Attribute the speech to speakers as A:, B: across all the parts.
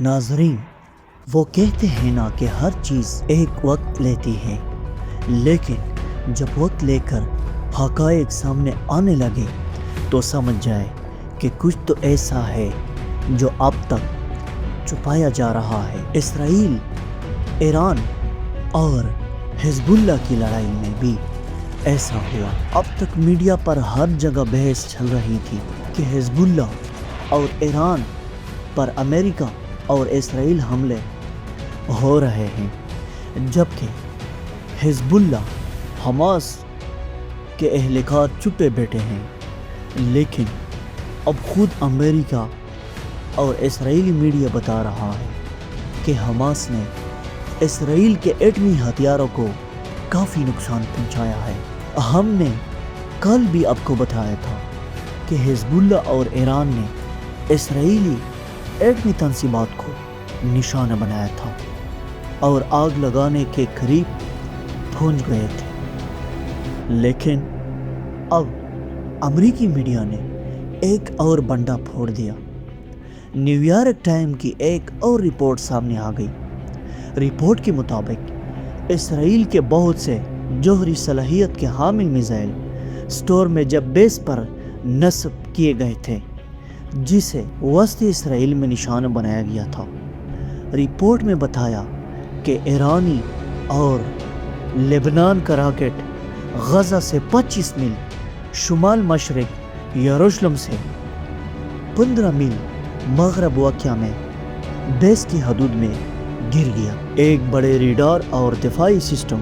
A: ناظرین، وہ کہتے ہیں نا کہ ہر چیز ایک وقت لیتی ہے، لیکن جب وقت لے کر حقائق سامنے آنے لگے تو سمجھ جائے کہ کچھ تو ایسا ہے جو اب تک چھپایا جا رہا ہے۔ اسرائیل، ایران اور حزب اللہ کی لڑائی میں بھی ایسا ہوا۔ اب تک میڈیا پر ہر جگہ بحث چل رہی تھی کہ حزب اللہ اور ایران پر امریکہ اور اسرائیل حملے ہو رہے ہیں، جبکہ حزب اللہ، حماس کے اہلکار چپے بیٹھے ہیں۔ لیکن اب خود امریکہ اور اسرائیلی میڈیا بتا رہا ہے کہ حماس نے اسرائیل کے ایٹمی ہتھیاروں کو کافی نقصان پہنچایا ہے۔ ہم نے کل بھی آپ کو بتایا تھا کہ حزب اللہ اور ایران نے اسرائیلی ایٹمی تنصیبات کو نشانہ بنایا تھا اور آگ لگانے کے قریب پہنچ گئے تھے۔ لیکن اب امریکی میڈیا نے ایک اور بنڈا پھوڑ دیا۔ نیو یارک ٹائم کی ایک اور رپورٹ سامنے آ گئی۔ رپورٹ کے مطابق اسرائیل کے بہت سے جوہری صلاحیت کے حامل میزائل سٹور میں جب بیس پر نصب کیے گئے تھے، جسے وسطی اسرائیل میں نشانہ بنایا گیا تھا۔ رپورٹ میں بتایا کہ ایرانی اور لبنان کا راکٹ غزہ سے 25 میل شمال مشرق یروشلم سے 15 میل مغرب واقع میں بیس کی حدود میں گر گیا۔ ایک بڑے ریڈار اور دفاعی سسٹم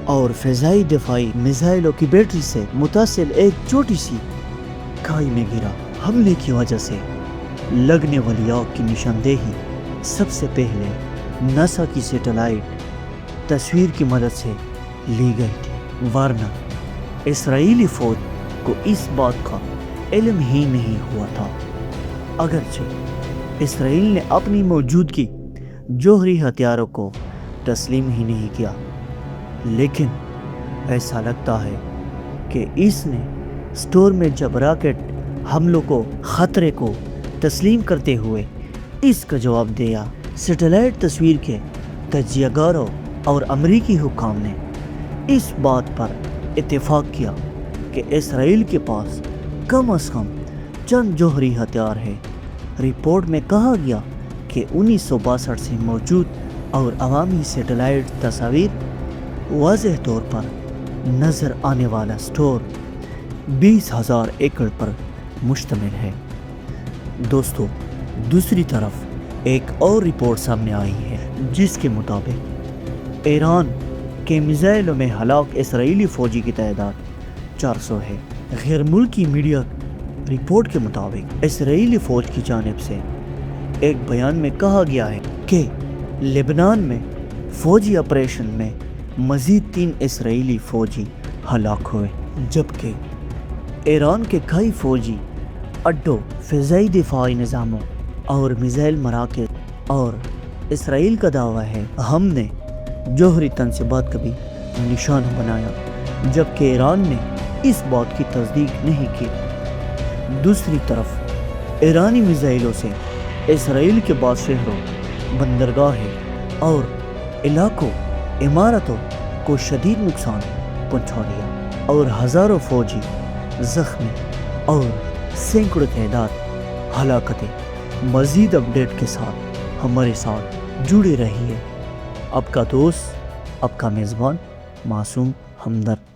A: اور فضائی دفاعی میزائلوں کی بیٹری سے متصل ایک چھوٹی سی کھائی میں گرا۔ حملے کی وجہ سے لگنے والی آگ کی نشاندہی سب سے پہلے ناسا کی سیٹلائٹ تصویر کی مدد سے لی گئی تھی، ورنہ اسرائیلی فوج کو اس بات کا علم ہی نہیں ہوا تھا۔ اگرچہ اسرائیل نے اپنی موجودگی جوہری ہتھیاروں کو تسلیم ہی نہیں کیا، لیکن ایسا لگتا ہے کہ اس نے سٹور میں جب راکٹ حملوں کو خطرے کو تسلیم کرتے ہوئے اس کا جواب دیا۔ سیٹلائٹ تصویر کے تجزیہ کاروں اور امریکی حکام نے اس بات پر اتفاق کیا کہ اسرائیل کے پاس کم از کم چند جوہری ہتھیار ہے۔ رپورٹ میں کہا گیا کہ 1962 سے موجود اور عوامی سیٹلائٹ تصاویر واضح طور پر نظر آنے والا سٹور 20,000 ایکڑ پر مشتمل ہے۔ دوستو، دوسری طرف ایک اور رپورٹ سامنے آئی ہے جس کے مطابق ایران کے میزائلوں میں ہلاک اسرائیلی فوجی کی تعداد 400 ہے۔ غیر ملکی میڈیا رپورٹ کے مطابق اسرائیلی فوج کی جانب سے ایک بیان میں کہا گیا ہے کہ لبنان میں فوجی آپریشن میں مزید 3 اسرائیلی فوجی ہلاک ہوئے، جبکہ ایران کے کئی فوجی اڈوں، فضائی دفاعی نظاموں اور میزائل مراکز اور اسرائیل کا دعویٰ ہے ہم نے جوہری تنصیبات کا بھی نشانہ بنایا، جبکہ ایران نے اس بات کی تصدیق نہیں کی۔ دوسری طرف ایرانی میزائلوں سے اسرائیل کے بعض شہروں، بندرگاہیں اور علاقوں، عمارتوں کو شدید نقصان پہنچا دیا اور ہزاروں فوجی زخمی اور سینکڑوں تعداد ہلاکتیں۔ مزید اپڈیٹ کے ساتھ ہمارے ساتھ جڑے رہیے۔ آپ کا دوست، آپ کا میزبان معصوم ہمدرد۔